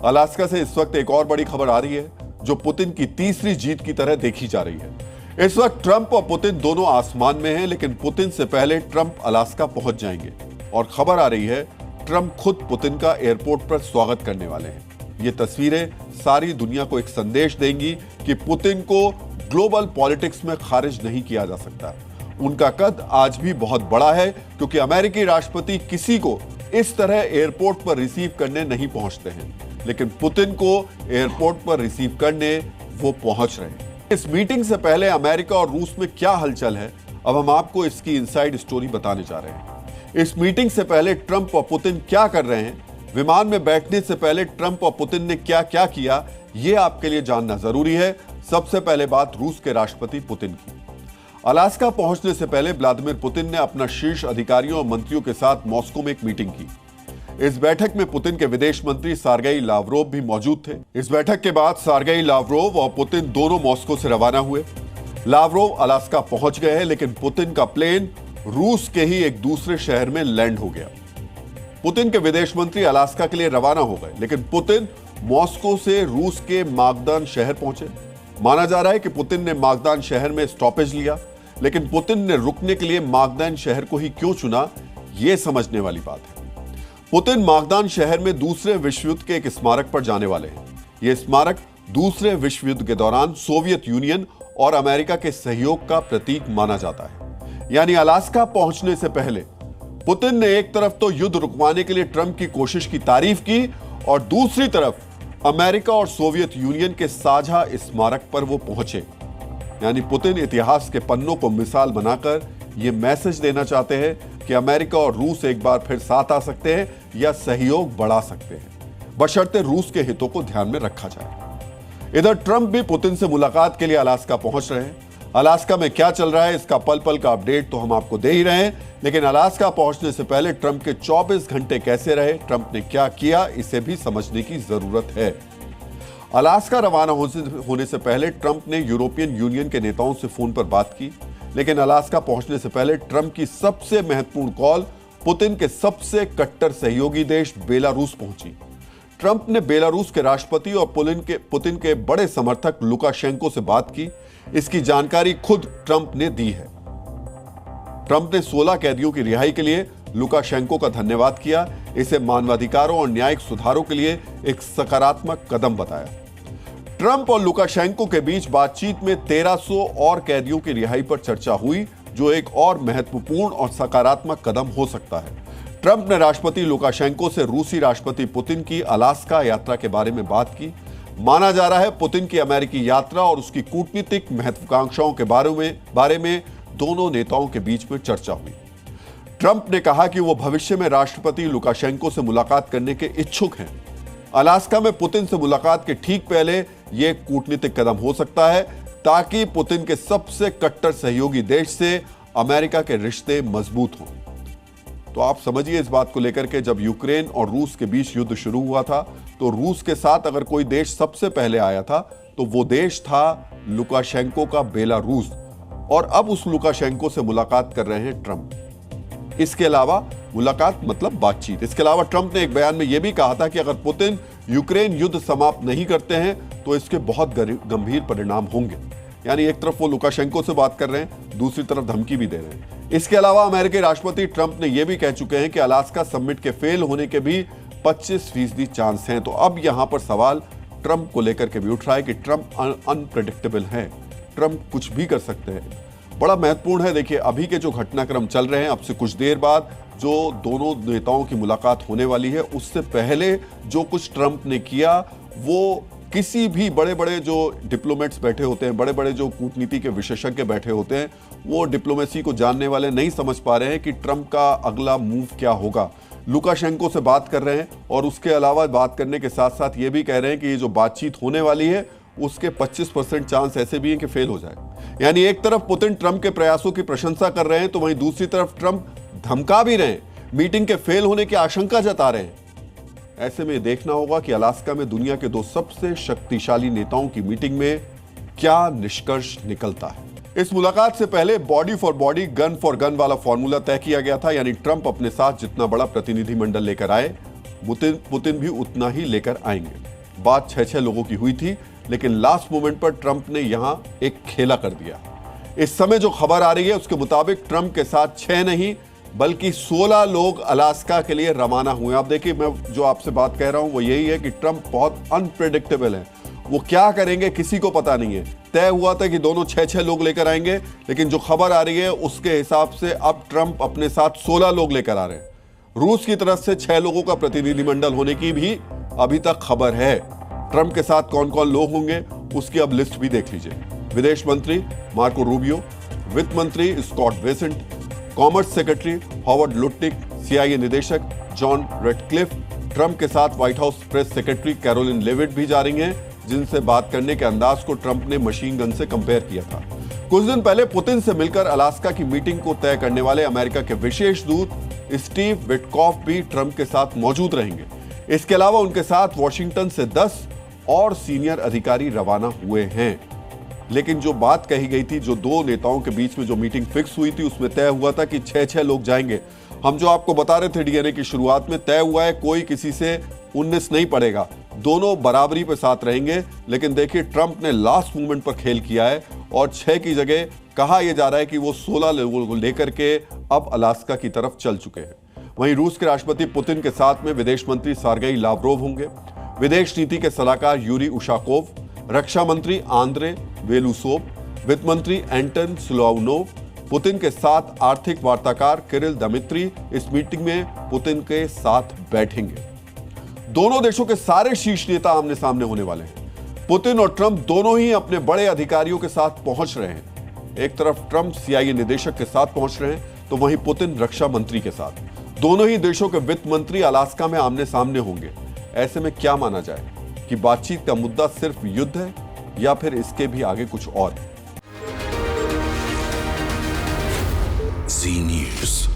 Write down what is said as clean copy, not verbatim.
Alaska से इस वक्त एक और बड़ी खबर आ रही है जो पुतिन की तीसरी जीत की तरह देखी जा रही है। इस वक्त ट्रंप और पुतिन दोनों आसमान में हैं, लेकिन पुतिन से पहले ट्रंप अलास्का पहुंच जाएंगे और खबर आ रही है ट्रंप खुद पुतिन का एयरपोर्ट पर स्वागत करने वाले हैं। ये तस्वीरें सारी दुनिया को एक संदेश देंगी कि पुतिन को ग्लोबल पॉलिटिक्स में खारिज नहीं किया जा सकता। उनका कद आज भी बहुत बड़ा है क्योंकि अमेरिकी राष्ट्रपति किसी को इस तरह एयरपोर्ट पर रिसीव करने नहीं पहुंचते हैं, लेकिन पुतिन को एयरपोर्ट पर रिसीव करने वो पहुंच रहे हैं। इस मीटिंग से पहले अमेरिका और रूस में क्या हलचल है, अब हम आपको इसकी इनसाइड स्टोरी बताने जा रहे हैं। इस मीटिंग से पहले ट्रंप और पुतिन क्या कर रहे हैं, विमान में बैठने से पहले ट्रंप और पुतिन ने क्या क्या किया, यह आपके लिए जानना जरूरी है। सबसे पहले बात रूस के राष्ट्रपति पुतिन की। अलास्का पहुंचने से पहले व्लादिमीर पुतिन ने अपना शीर्ष अधिकारियों और मंत्रियों के साथ मॉस्को में एक मीटिंग की। इस बैठक में पुतिन के विदेश मंत्री सर्गेई लावरोव भी मौजूद थे। इस बैठक के बाद सर्गेई लावरोव और पुतिन दोनों मॉस्को से रवाना हुए। लावरोव अलास्का पहुंच गए हैं, लेकिन पुतिन का प्लेन रूस के ही एक दूसरे शहर में लैंड हो गया। पुतिन के विदेश मंत्री अलास्का के लिए रवाना हो गए, लेकिन पुतिन मॉस्को से रूस के मागदान शहर पहुंचे। माना जा रहा है कि पुतिन ने मागदान शहर में स्टॉपेज लिया, लेकिन पुतिन ने रुकने के लिए मागदान शहर को ही क्यों चुना, यह समझने वाली बात है। पुतिन मागदान शहर में दूसरे विश्व युद्ध के एक स्मारक पर जाने वाले हैं। यह स्मारक दूसरे विश्व युद्ध के दौरान सोवियत यूनियन और अमेरिका के सहयोग का प्रतीक माना जाता है। यानी अलास्का पहुंचने से पहले पुतिन ने एक तरफ तो युद्ध रुकवाने के लिए ट्रंप की कोशिश की तारीफ की और दूसरी तरफ अमेरिका और सोवियत यूनियन के साझा स्मारक पर वो पहुंचे। यानी पुतिन इतिहास के पन्नों को मिसाल बनाकर यह मैसेज देना चाहते हैं कि अमेरिका और रूस एक बार फिर साथ आ सकते हैं या सहयोग बढ़ा सकते हैं, बशर्ते रूस के हितों को ध्यान में रखा जाए। इधर ट्रंप भी पुतिन से मुलाकात के लिए अलास्का पहुंच रहे हैं। अलास्का में क्या चल रहा है इसका पल पल का अपडेट तो हम आपको दे ही रहे हैं, लेकिन अलास्का पहुंचने से पहले ट्रंप के 24 घंटे कैसे रहे, ट्रंप ने क्या किया, इसे भी समझने की जरूरत है। अलास्का रवाना होने से पहले ट्रंप ने यूरोपियन यूनियन के नेताओं से फोन पर बात की, लेकिन अलास्का पहुंचने से पहले ट्रंप की सबसे महत्वपूर्ण कॉल पुतिन के सबसे कट्टर सहयोगी देश बेलारूस पहुंची। ट्रंप ने बेलारूस के राष्ट्रपति और पुतिन के बड़े समर्थक लुकाशेंको से बात की। इसकी जानकारी खुद ट्रंप ने दी है। ट्रंप ने 16 कैदियों की रिहाई के लिए लुकाशेंको का धन्यवाद किया। इसे मानवाधिकारों और न्यायिक सुधारों के लिए एक सकारात्मक कदम बताया। ट्रंप और लुकाशेंको के बीच बातचीत में 1300 और कैदियों की रिहाई पर चर्चा हुई, जो एक और महत्वपूर्ण और सकारात्मक कदम हो सकता है। ट्रंप ने राष्ट्रपति लुकाशेंको से रूसी राष्ट्रपति पुतिन की अलास्का यात्रा के बारे में बात की। माना जा रहा है पुतिन की अमेरिकी यात्रा और उसकी कूटनीतिक महत्वाकांक्षाओं के बारे में दोनों नेताओं के बीच में चर्चा हुई। ट्रंप ने कहा कि वो भविष्य में राष्ट्रपति लुकाशेंको से मुलाकात करने के इच्छुक हैं। अलास्का में पुतिन से मुलाकात के ठीक पहले यह कूटनीतिक कदम हो सकता है ताकि पुतिन के सबसे कट्टर सहयोगी देश से अमेरिका के रिश्ते मजबूत हों। तो आप समझिए इस बात को लेकर के जब यूक्रेन और रूस के बीच युद्ध शुरू हुआ था तो रूस के साथ अगर कोई देश सबसे पहले आया था तो वो देश था लुकाशेंको का बेलारूस, और अब उस लुकाशेंको से मुलाकात कर रहे हैं ट्रंप। इसके अलावा मुलाकात मतलब बातचीत। इसके अलावा ट्रंप ने एक बयान में यह भी कहा था कि अगर पुतिन यूक्रेन युद्ध समाप्त नहीं करते हैं तो इसके बहुत गंभीर परिणाम होंगे। यानी एक तरफ वो लुकाशेंको से बात कर रहे हैं, दूसरी तरफ धमकी भी दे रहे हैं। इसके अलावा अमेरिकी राष्ट्रपति ट्रंप ने यह भी कह चुके हैं कि अलास्का समिट के फेल होने के भी 25% चांस हैं। तो अब यहां पर सवाल ट्रंप को लेकर के भी उठ रहा है कि ट्रंप अनप्रेडिक्टेबल है, ट्रंप कुछ भी कर सकते हैं। बड़ा महत्वपूर्ण है। देखिए अभी के जो घटनाक्रम चल रहे हैं, अब से कुछ देर बाद जो दोनों नेताओं की मुलाकात होने वाली है, उससे पहले जो कुछ ट्रंप ने किया वो किसी भी बड़े बड़े जो डिप्लोमेट्स बैठे होते हैं, बड़े बड़े जो कूटनीति के विशेषज्ञ बैठे होते हैं, वो डिप्लोमेसी को जानने वाले नहीं समझ पा रहे हैं कि ट्रंप का अगला मूव क्या होगा। लुकाशेंको से बात कर रहे हैं और उसके अलावा बात करने के साथ साथ ये भी कह रहे हैं कि ये जो बातचीत होने वाली है उसके 25% चांस ऐसे भी हैं कि फेल हो जाए। यानी एक तरफ पुतिन ट्रंप के प्रयासों की प्रशंसा कर रहे हैं तो वहीं दूसरी तरफ ट्रंप धमका भी रहे हैं, मीटिंग के फेल होने की आशंका जता रहे हैं। ऐसे में देखना होगा कि अलास्का में दुनिया के दो सबसे शक्तिशाली नेताओं की मीटिंग में क्या निष्कर्ष निकलता है। इस मुलाकात से पहले body for body gun for gun वाला फॉर्मूला तय किया गया था। यानी ट्रंप अपने साथ जितना बड़ा प्रतिनिधिमंडल लेकर आए, पुतिन भी उतना ही लेकर आएंगे। बात 6-6 लोगों की हुई थी, लेकिन लास्ट मोमेंट पर ट्रंप ने यहां एक खेला कर दिया। इस समय जो खबर आ रही है उसके मुताबिक ट्रंप के साथ 6 नहीं बल्कि 16 लोग अलास्का के लिए रवाना हुए। आप देखिए, मैं जो आपसे बात कह रहा हूं वो यही है कि ट्रंप बहुत अनप्रेडिक्टेबल है। वो क्या करेंगे किसी को पता नहीं है। तय हुआ था कि दोनों 6-6 लोग लेकर आएंगे, लेकिन जो खबर आ रही है उसके हिसाब से अब ट्रंप अपने साथ 16 लोग लेकर आ रहे हैं। रूस की तरफ से 6 लोगों का प्रतिनिधिमंडल होने की भी अभी तक खबर है। ट्रंप के साथ कौन कौन लोग होंगे उसकी अब लिस्ट भी देख लीजिए। विदेश मंत्री मार्को रूबियो, वित्त मंत्री Scott Bessent, commerce secretary Howard Lutnick, CIA निदेशक जॉन रेडक्लिफ, ट्रंप के साथ White House press secretary Karoline Leavitt भी जा रही हैं, जिनसे बात करने के अंदाज को ट्रंप ने मशीन गन से कंपेयर किया था। कुछ दिन पहले पुतिन से मिलकर अलास्का की मीटिंग को तय करने वाले अमेरिका के विशेष दूत स्टीव विटकॉफ भी ट्रंप के साथ मौजूद रहेंगे। इसके अलावा उनके साथ वॉशिंगटन से 10 और सीनियर अधिकारी रवाना हुए हैं। लेकिन जो बात कही गई थी, जो दो नेताओं के बीच में जो मीटिंग फिक्स हुई थी, उसमें तय हुआ था कि 6-6 लोग जाएंगे। हम जो आपको बता रहे थे डीएनए की शुरुआत में, तय हुआ है कोई किसी से 19 नहीं पड़ेगा, दोनों बराबरी पे साथ रहेंगे। लेकिन देखिए, ट्रंप ने लास्ट मोमेंट पर खेल किया है और 6 की जगह कहा यह जा रहा है कि वो 16 लोगों को लेकर के अब अलास्का की तरफ चल चुके हैं। वहीं रूस के राष्ट्रपति पुतिन के साथ में विदेश मंत्री सर्गेई लावरोव होंगे, विदेश नीति के सलाहकार यूरी उशाकोव, रक्षा मंत्री आंद्रे वेलुसोव, वित्त मंत्री एंटन सुलाउनोव, पुतिन के साथ आर्थिक वार्ताकार किरिल दमित्री इस मीटिंग में पुतिन के साथ बैठेंगे। दोनों देशों के सारे शीर्ष नेता आमने सामने होने वाले हैं। पुतिन और ट्रंप दोनों ही अपने बड़े अधिकारियों के साथ पहुंच रहे हैं। एक तरफ ट्रंप CIA निदेशक के साथ पहुंच रहे हैं, तो वहीं पुतिन रक्षा मंत्री के साथ। दोनों ही देशों के वित्त मंत्री अलास्का में आमने सामने होंगे। ऐसे में क्या माना जाए कि बातचीत का मुद्दा सिर्फ युद्ध है या फिर इसके भी आगे कुछ और है? Zee News.